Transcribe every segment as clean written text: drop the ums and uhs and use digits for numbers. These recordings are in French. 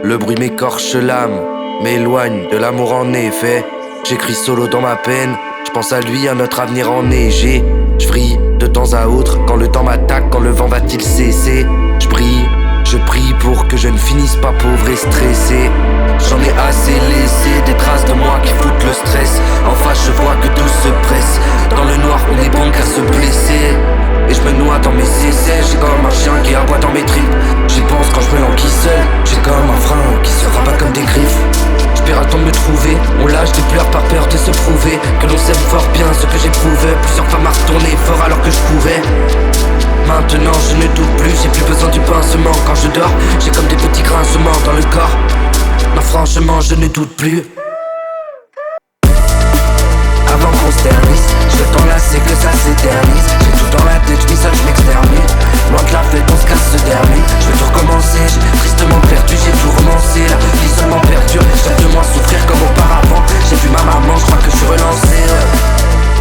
Le bruit m'écorche l'âme, m'éloigne de l'amour en effet. J'écris solo dans ma peine, je pense à lui, à notre avenir enneigé. Je vrille de temps à autre, quand le temps m'attaque, quand le vent va-t-il cesser. Je prie pour que je ne finisse pas pauvre et stressé. J'en ai assez laissé des traces de moi qui foutent le stress. En face je vois que tout se presse. Dans le noir on est bon qu'à se blesser. Et je me noie dans mes essais. J'ai comme un chien qui aboie dans mes tripes. J'y pense quand je me languis seul. J'ai comme un frein qui se rabat comme des griffes. J'espère le temps de me trouver. On lâche des pleurs par peur de se prouver que l'on s'aime fort bien ce que j'éprouvais. Plusieurs fois m'a retourné fort alors que je courais. Maintenant je ne doute plus, j'ai plus besoin du pincement. Quand je dors, j'ai comme des petits grincements dans le corps. Non franchement je ne doute plus. Avant qu'on se ternisse, je veux t'enlacer que ça s'éternise. J'ai tout dans la tête, je ça je m'externise. Loin de la fête on se casse ce dernier. Je veux tout recommencer, j'ai tristement perdu, j'ai tout romancé. La vie seulement perdure, j'aime de moins souffrir comme auparavant. J'ai vu ma maman, je crois que je suis relancé.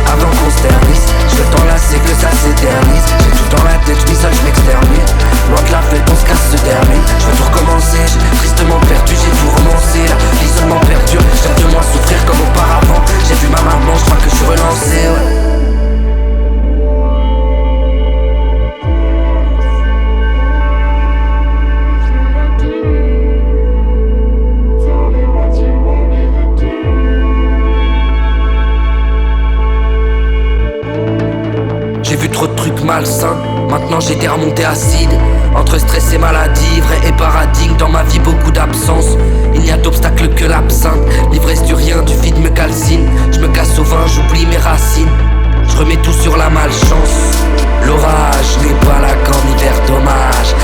Avant qu'on se ternisse, je veux t'enlacer que ça s'éternise. J'ai tout dans la tête, je ça je m'externise. Loin de la fête on se casse ce dernier. Je veux tout recommencer, j'ai tristement perdu, j'ai tout romancé. La vie seulement perdure, j'aime de moins souffrir comme auparavant. J'ai vu ma maman, je crois que je suis relancé, ouais. J'ai vu trop de trucs malsains, maintenant j'ai des remontées acides. Entre stress et maladie, vrai et paradigme. Dans ma vie beaucoup d'absence, il n'y a d'obstacle que l'absinthe. L'ivresse du rien, du vide me calcine. Je me casse au vin, j'oublie mes racines. Je remets tout sur la malchance. L'orage n'est pas là qu'en hiver, dommage.